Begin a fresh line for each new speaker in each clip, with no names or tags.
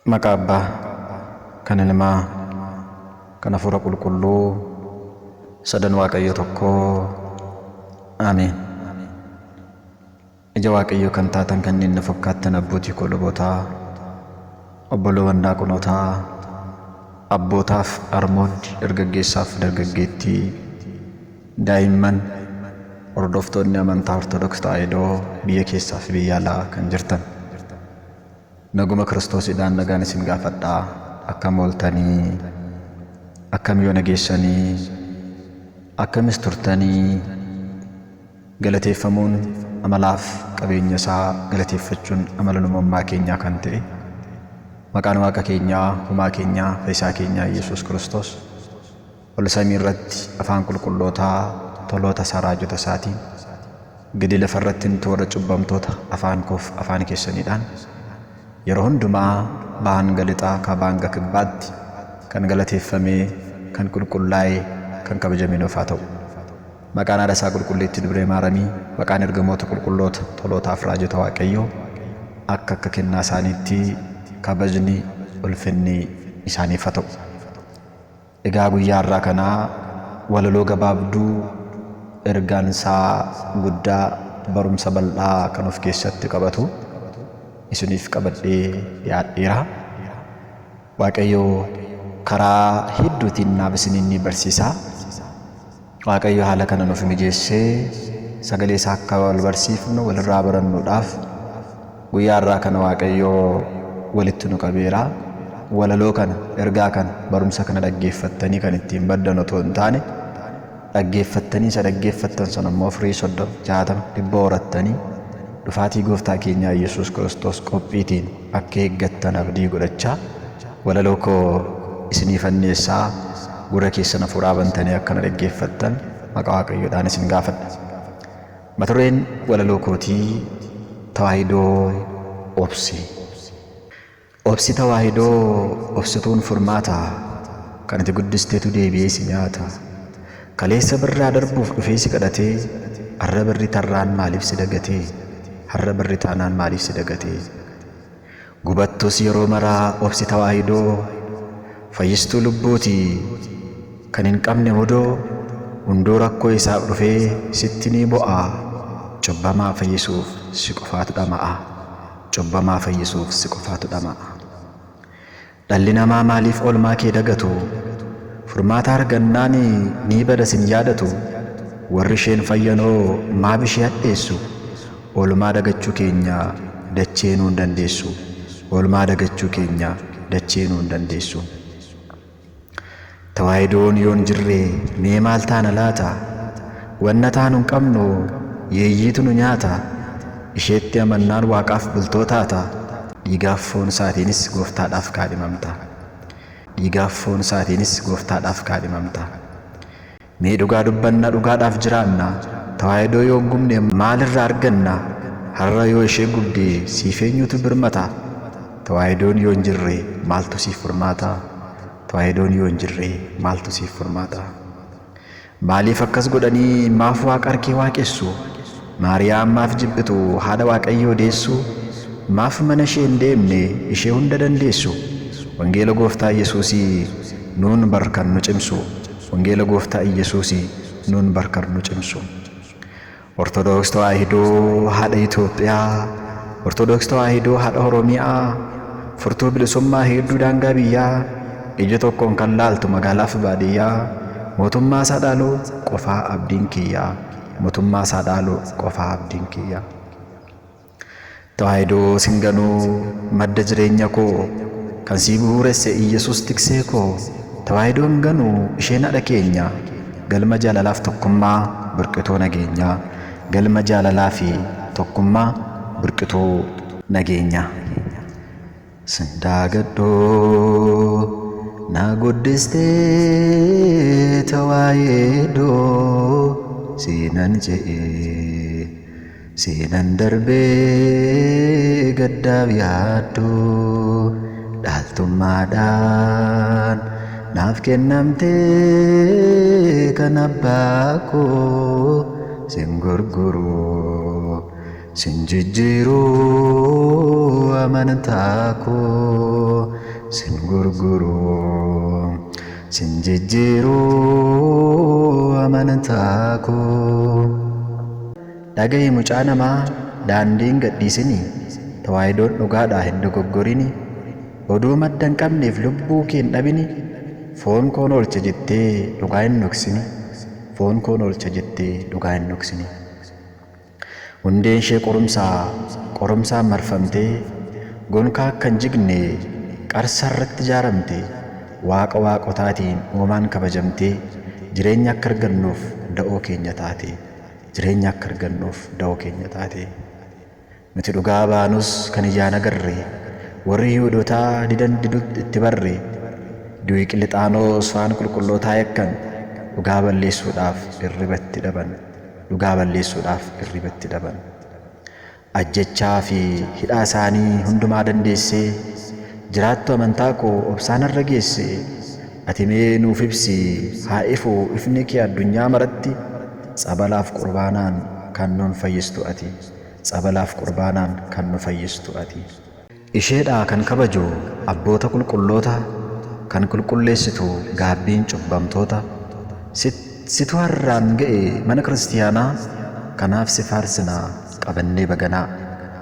Maqaa Abbaa, kan Ilmaa, kan Hafuura Qulqulluu, sadan Waaqayyo tokkoo. Ameen. Ija Waaqayyoo kan taatan kanneen na fakkaattan abbootii koo lubootaa, obboloowwan daaqonotaa, abbootaaf armooddi, dargaggeessaaf dargaggeettii, daa'imman, hordoftoonni amantaa Ortodoksii Tawaahidoo biyya keessaa fi biyya alaa kan jirtan, naguma Kiristoosiidhaan nagaan isin gaafadhaa. Akkam ooltanii, akkam yoo nageessanii, akkamis turtanii? Galateeffamuun amalaaf qabeenya isaa galateeffachuun amala namummaa keenyaa kan ta'e, maqaan Waaqa keenyaa, Uumaa keenyaa, Fayyisaa keenyaa Yesuus Kiristoos ol samii irratti afaan qulqullootaa toloota isaa raajota isaatiin gadi lafa irratti toora cubbamtoota afaan koof afaan keessaniidhaan yeroo hundumaa ba'aan galixaa kaabaan gakibbaatti kan galateeffamee, kan qulqullaa'ee, kan kabajamee nuuf haa ta'u. Maqaan haadha isaa qulqulleetti Dubree Maaramii, maqaan ergamoota qulqulloota tolootaaf raajota Waaqayyoo akka kennaa isaaniitti kabajni, ulfinni isaaniif haa ta'u. Egaa guyyaa har'aa kanaa walaloo gabaabduu ergaan isaa guddaa barumsa bal'aa kan of keessatti qabatu isiniif qabadhee dhiyaadheera. Waaqayyo karaa hedduutiin naaf isiniin barsiisa. Waaqayyo haala kana nuuf mijeessee sagalee isaa akka wal barsiifnu, walirraa barannuudhaaf guyyaa har'aa kana Waaqayyo walitti nu qabeera. Walaloo kana, ergaa kana, barumsa kana dhaggeeffattanii kan ittiin baddan otoo hin taane, dhaggeeffattanii isa dhaggeeffattan sana immoo firii 30, 60, 100 horattanii dhufaatii gooftaa keenyaa Yesuus Kiristoos qophiitiin akka eeggattan abdii godhachaa walaloo koo isinii fanneessaa gurra keessan hafuuraa bantanii akka na dhaggeeffattan maqaa Waaqayyoodhaan isin gaafadha. Mata dureen walaloo kootii Tawaahidoo Obsi. Obsi Tawaahidoo, obsituun furmaata, kan itti guddisteetu deebi'ee si nyaata. Kaleessa birraa darbuuf dhufee si kadhatee, har'a birri tarraan maaliif si dagatee? Har'a birri taanaan maaliif si dagatee? Gubattus yeroo maraa obsi Tawaahidoo, fayyistuu lubbuuti kan hin qabne hodoo, hundoo rakkoo isaaf dhufee sitti ni bo'a. Cubbamaa fayyisuuf si qofaatu dhama'a. Cubbamaa fayyisuuf si qofaatu dhama'a. Dhalli namaa maaliif oolmaa kee dagatu? Furmaata argannaan ni bada sin yaadatu. Warri isheen fayyanoo maaf ishee hadheessu? Oolmaa dagachuu keenya dachee nuu hin dandeessu. Oolmaa dagachuu keenya dachee nuu hin dandeessu. Tawaahidoon yoon jirree mee maal taana laata? Wanna taanu hin qabnu yeeyyiitu nu nyaata. Isheetti amannaan Waaqaaf bultoo taata. Dhiigaaf foon isaatiinis gooftaadhaaf kaadhimamta. Dhiigaaf foon isaatiinis gooftaadhaaf kaadhimamta. Mee dhugaa dubbanna, dhugaadhaaf jiraanna. Tawaahidoo yoo gubne maalirraa arganna? Har'a yoo ishee gubde siif eenyutu birmata? Tawaahidoon yoo hin jirre maaltu siif furmaata? Tawaahidoon yoo hin jirre maaltu siif furmaata? Maaliif akkas godhanii maaf Waaqa harkee waaqessu? Maariyaam maaf jibbitu haadha Waaqayyoo deessu? Maaf mana ishee hin deemne ishee hunda dandeessu? Wangeela Gooftaa Yesuusii nuun barkan nu cimsu. Wangeela Gooftaa Yesuusii nuun barkan nu cimsu. Ortodoksii Tawaahidoo haadha Itoophiyaa, Ortodoksii Tawaahidoo haadha Oromiyaa, furtuu bilisummaa hedduu daangaa biyyaa, ija tokkoon kan laaltu magaalaa fi baadiyyaa, mootummaa isaa dhaaluu qofaa abdiin kiyyaa. Mootummaa isaa dhaaluu qofaa abdiin kiyyaa. Tawaahidoo singanuu madda jireenya koo, kan sii bu'uuresse Iyesuus tiksee koo. Tawaahidoon ganuu isheen haadha keenya, galma jaalalaaf tokkummaa birqituu nageenyaa. Galma jaalalaa fi tokkummaa birqituu nageenyaa. Sindaagadhoo na guddistee Tawaahidoo siinan je'ee siinan darbee gaddaaf yaaddoo dhaaltummaadhaan naaf kennamtee kan abbaa koo sin gurguruu sin jijjiiruu amantaa koo sin gurguru sin jijjiiru amantaa koo. Dhaga'i mucaa namaa daandiin gadhiisini tawaayidoon dhugaadhaa hin dogoggorini oduu madda hin qabneef lubbuu kee hin dhabini foon koon oolcha jettee dhugaa hin dhoksini foon koon oolcha jettee dhugaa hin dhoksini. Hundeen ishee qorumsaan marfamtee gonkaa akka hin jigne qarsa irratti ijaaramte waaqa waaqotaatiin uumaan kabajamtee jireenya akka argannuuf da'oo keenya taate jireenya akka argannuuf da'oo keenya taate. Nuti dhugaa baanus kan ijaan agarre warri Yihuudootaa didan didutti itti barre du'i Qilixaanoos waan qulqullootaa yakkan dhugaa balleessuudhaaf irribatti dhaban dhugaa balleessuudhaaf irribatti dhaban. Ajjechaa fi hidhaa isaanii hundumaa dandeessee jiraattu amantaa koo obsaan irra geesse ati mee nuuf ibsi haa ifu ifni kee addunyaa maratti tsabalaaf qurbaanaan kan nun fayyistu ati tsabalaaf qurbaanaan kan nu fayyistu ati. Isheedhaa kan kabaju abboota qulqulloota kan qulqulleessitu gaabbiin cubbamtoota situ har'aan ga'e mana kiristiyaanaa kanaaf si faarsinaa qabannee baganaa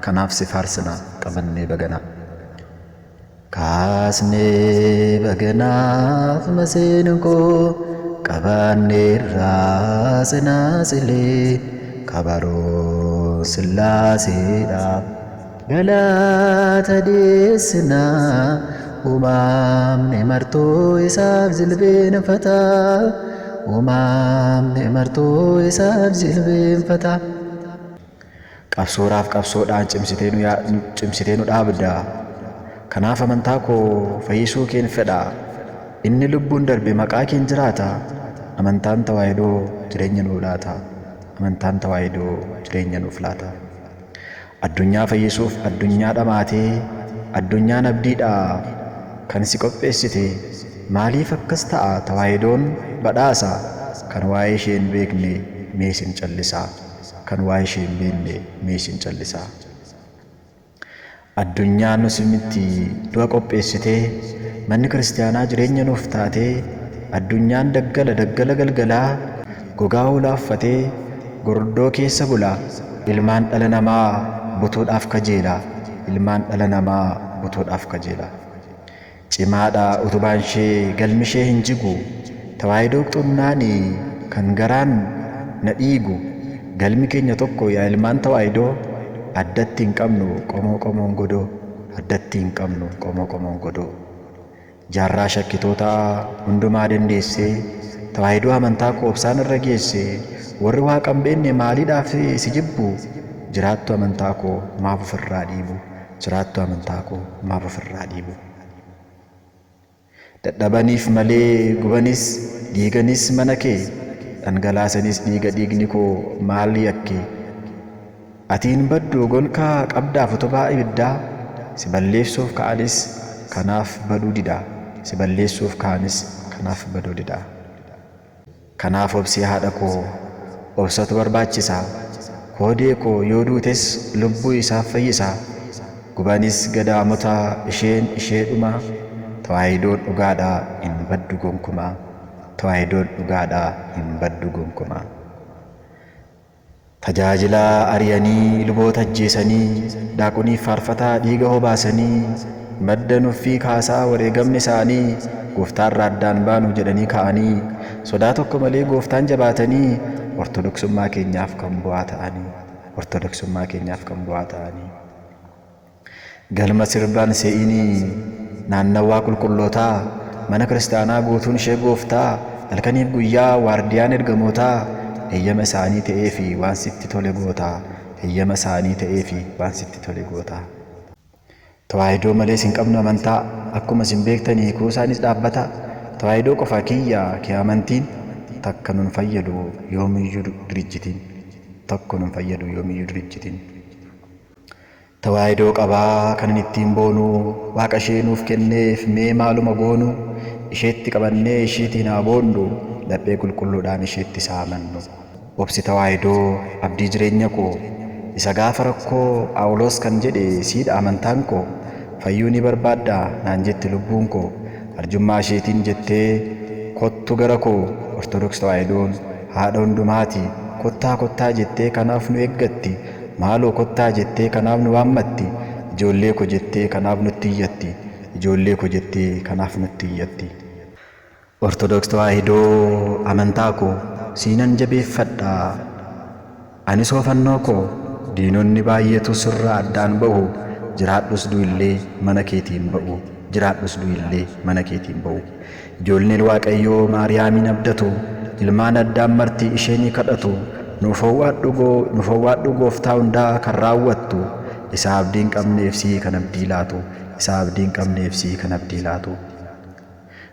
kanaaf si faarsinaa qabannee baganaa. Kaasnee baganaaf maseenqoo qabanneerraa sinaasilee kabaroo sillaaseedhaaf galata dhiyeessinaa uumamni martuu isaaf jilbeenfataa uumamni martuu isaaf jilbeenfataa. Qabsooraaf qabsoodhaan cimsitee nu dhaabda kanaaf amantaa koo fayyisuu keen fedha inni lubbuun darbe maqaa keen jiraata. Amantaan tawaayidoo jireenya nuuf laata amantaan tawaayidoo jireenya nuuf laata. Addunyaa fayyisuuf addunyaa dhamaatee addunyaan abdiidhaa kan si qopheessite maaliif akkas ta'a tawaayidoon badhaasa kan waa'ee ishee hin beekne mee sin callisaa kan waa'ee ishee hin beekne mee sin callisaa. Addunyaan nusimitti du'a qopheessitee manni kiristiyaanaa jireenya nuuf taatee addunyaan daggala galgalaa gogaa hoolaa uffatee gordoo keessa bula ilmaan dhala namaa butuudhaaf kajeela ilmaan dhala namaa butuudhaaf kajeela. Cimaadha utubaan ishee galmi ishee hin jigu tawaayidoo xunnaani kan garaan na dhiigu galmi keenya tokko yaa ilmaan tawaayidoo addatti hin qabnu qomoon godoo addatti hin qabnu qomoon godoo. Jaarraa shakkitoota hundumaa dandeessee tawaayidoo amantaa koo obsaan irra geesse warri waaqa hin beekne maaliidhaaf si jibbu jiraattu amantaa koo maaf ofirraa dhiibu jiraattu amantaa koo maaf ofirraa dhiibu. Dadhabaniif malee gubanis dhiiganis mana kee dhangalaasanis dhiigni koo maal yakke atiin baddu gonkaa qabdaaf utubaa ibiddaa si balleessuuf ka'anis kanaaf baduu dida si balleessuuf ka'anis kanaaf baduu dida. Kanaaf obsii haadha koo obsatu barbaachisa koodee koo yoo duutes lubbuu isaaf fayyisa gubanis gadaamota ishee dhuma tawaayidoon dhugaadhaa hin baddu gonkumaa tawaayidoon dhugaadhaa hin baddu gonkumaa. Tajaajilaa ari'anii luboota ajjeesanii daaqoniif faarfataa dhiiga hobaasanii madda nuffii kaasaa wareegamni isaanii gooftaarraa addaan baanu jedhanii ka'anii sodaa tokko malee gooftaan jabaatanii ortodoksummaa keenyaaf kan bu'aa ta'anii ortodoksummaa keenyaaf kan bu'aa ta'anii. Galma sirbaan se'inii naannawaa qulqullootaa mana kiristaanaa guutuun ishee gooftaa halkaniif guyyaa waardiyaan ergamootaa eeyyama isaanii ta'ee fi waan sitti tole goota eeyyama isaanii ta'ee fi waan sitti tole goota. Tawaayidoo malees hin qabnu amantaa akkuma isin beektanii kuusaanis dhaabbata tawaayidoo qofa kiyya kee amantiin takka nun fayyadu yoomiyyuu dirijjitiin tokko nun fayyadu yoomiyyuu dirijjitiin. Tawaayidoo qabaa kan ittiin boonu waaqa ishee nuuf kenneef mee maaluma goonu isheetti qabannee isheetiin haa boonnu laphee qulqulluudhaan isheetti saamannu. Obsi tawaayidoo abdii jireenya koo isa gaafa rakkoo Phaawulos kan jedhe siidha amantaan koo fayyuu ni barbaadda naan jetti lubbuun koo arjummaa isheetiin jettee kottu gara koo Ortodoks Tawaahidoon haadha hundumaati kottaa jettee kanaaf nu eeggatti maaloo kottaa jettee kanaaf nu waammatti ijoollee koo jettee kanaaf nutti iyyatti ijoollee koo jettee kanaaf nutti iyyatti. Ortodoks Tawaahidoo amantaa koo siinan jabeeffadha ani soofannoo koo diinonni baay'eetu sirraa addaan ba'u jiraadhus du'illee mana keetiin ba'u jiraadhus du'illee mana keetiin ba'u. Ijoolleen Waaqayyoo Maariyaamin abdatu ilmaan Addaam marti isheen kadhatu nuuf hawwaadhu gooftaa hundaa kan raawwattu isa abdiin qabneef sii kan abdii laatu isa abdiin qabneef sii kan abdii laatu.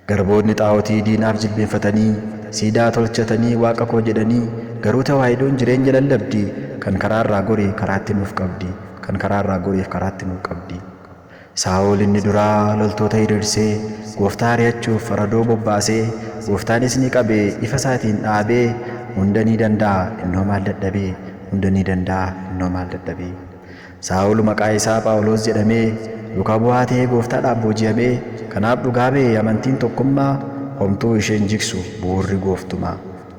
Garboonni xaa'otii diinaaf jilbeenfatanii siidaa tolchatanii waaqa koo jedhanii garuu Tawaahidoon jireenya lallabdi kan karaarraa gorii karaatti nuuf qabdi kan karaarraa goriif karaatti nuuf qabdi. Saa'ol inni duraa loltoota hiriirsee gooftaa ari'achuuf faradoo bobbaasee gooftaanis ni qabee ifa isaatiin dhaabee hunda ni danda'a innoo maal dadhabee hunda ni danda'a innoo maal dadhabee. Saa'ol maqaa isaa Phaawulos jedhamee duukaa bu'aa ta'ee gooftaadhaaf booji'amee kanaaf dhugaa ba'e amantiin tokkummaa homtuu isheen jigsu bu'uurri gooftumaa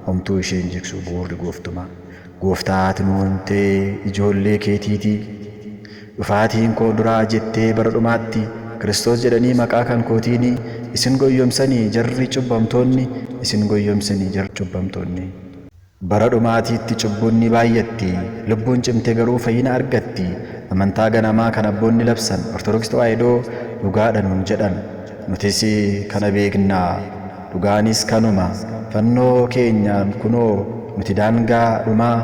homtuu isheen jigsu bu'uurri gooftumaa. Gooftaati nu himtee ijoollee keetiiti dhufaatiin koo duraa jettee bara dhumaatti Kiristoos jedhanii maqaa kan kootiini isin goyyomsanii jarri cubbamtoonni isin goyyomsanii jarri cubbamtoonni. Bara dhumaatiitti cubbuun ni baay'atti lubbuun cimte garuu fayyina argatti. Amantaa ganamaa kan abboonni labsan Ortodoks Tawaahidoo dhugaadha nuun jedhan nutis kana beeknaa dhugaanis kanuma fannoo keenyaan kunoo nuti daangaa dhumaa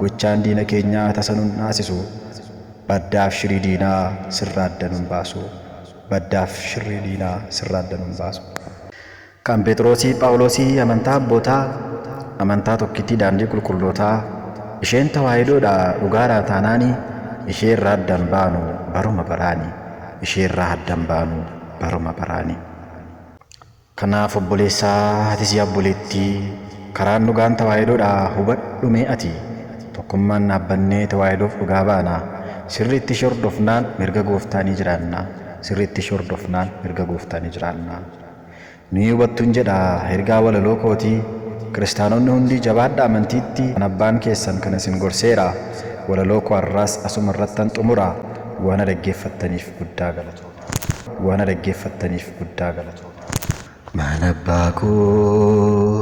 gochaan diina keenyaa tasa nun naasisu baddaaf shirii diinaa sirraa adda nun baasu baddaaf shirii diinaa sirraa adda nun baasu. Kan Phexrosii Phaawulosii amantaa abbootaa amantaa tokkittii daandii qulqullootaa isheen Tawaahidoodha dhugaadhaa taanaanii ishee irraa addan baanu baruma baraani ishee irraa addan baanu baruma baraani. Kanaaf obboleessaa atis yaa obboleettii karaan dhugaan Tawaahidoodha hubadhu mee ati tokkummaan dhaabbannee Tawaahidoof dhugaa baana sirriitti ishee hordofnaan mirga gooftaanii jiraanna sirriitti ishee hordofnaan mirga gooftaanii jiraanna. Ni hubattuun jedha ergaa walaloo kootii kiristaanonni hundi jabaadhaa amantiitti kan abbaan keessan kan isin gorseera walaloo koo har'aas asuma irrattan xumura waan dhaggeeffattaniif guddaa galatooma waan dhaggeeffattaniif guddaa galatooma. Mana abbaa koo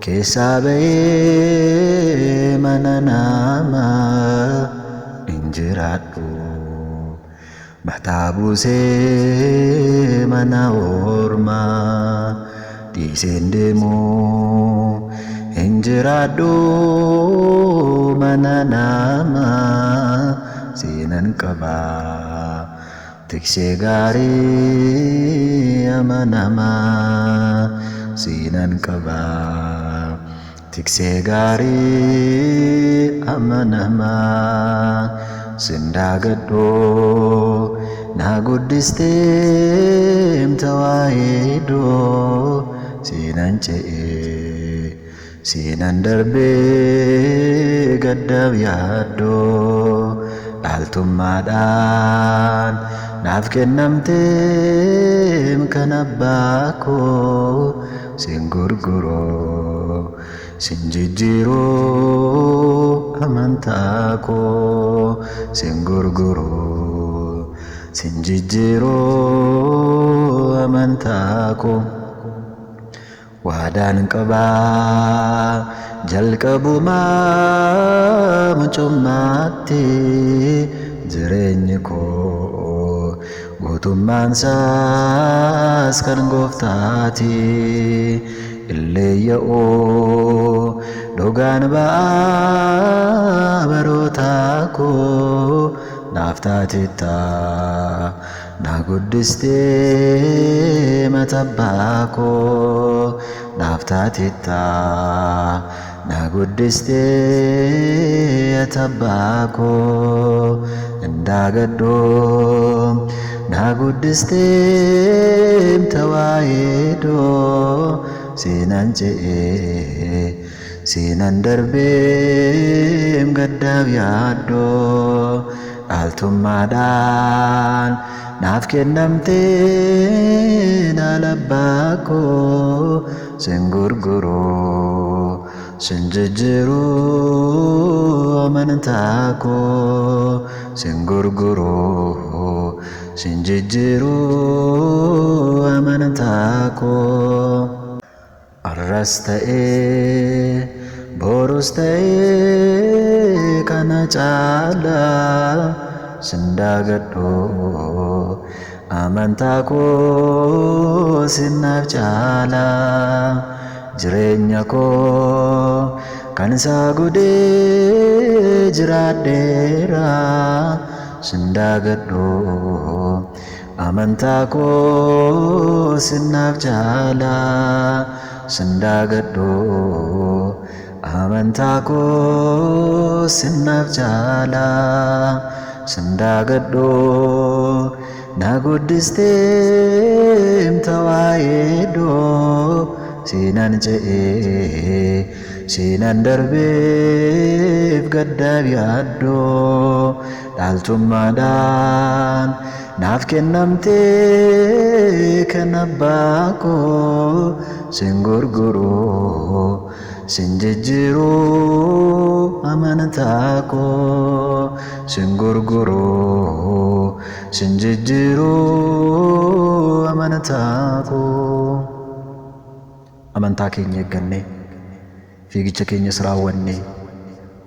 keessaa ba'ee mana namaa hin jiraadhu mataa buusee mana ormaa dhiiseen deemuu hin jiraadhu mana namaa seenan qabaa tiksee gaarii amanamaa seenan qabaa tiksee gaarii amanamaa sindaagadhoo na guddistee Tawaahidoo seenan ce'ee seenan darbee gaddaaf yaaddoo dhaaltummaadhaan naaf kennamtee kan abbaa koo sin gurguroo sin jijjiiroo amantaa koo sin gurguroo sin jijjiiroo amantaa koo. Waadaan qabaa jalqabumaa mucummaatti jireenyi koo guutummaan isaas kan gooftaati illee ya'oo dhugaan ba'aa barootaa koo naaf taatittaa na guddistee mata abbaa koo naaf taatittaa na guddistee mata abbaa koo indaagadhoo na guddistee Tawaahidoo seenan ce'ee seenan darbee gaddaaf yaaddoo dhaaltummaadhaan naaf kennamte nalabbako singurguru sinjijjiru amantako singurguru sinjijjiru amantako arras ta'e borus ta'e kana caala sindagadho amantako sinnaaf caala jireenya koo kan isaa godhee jiraadheera sindagadho amantako sinnaaf caala sindagadho amantako sinnaaf caala sindagadho naguddistem tawaayedo sinan ce'e sinan darbeef gaddaaf yaaddo dhaaltummaadhaan naaf kennamte kan abbaako singurguru sinjijjiru amantako singurguru sinjijjiru amantako amantaa keenya eegganne fiigicha keenya siraawwanne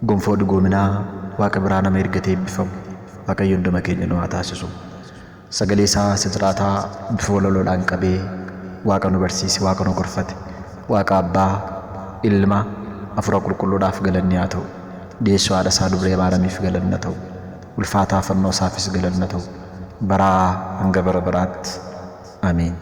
gonfoo dhugoominaa waaqa biraa nama ergatee eebbifamu waaqayyo hunduma keenya nu haa taasisu sagalee isaa sirraataa bifa walaloodhaan qabee waaqa nu barsiise waaqa nu gorfate waaqa abbaa ilma afura qulqulluudhaaf galanni haa ta'u deessoo haadha isaa dubree maaramiif galanni haa ta'u ulfaataa fannoo isaafis galanni haa ta'u baraa hanga bara baraatti amiin.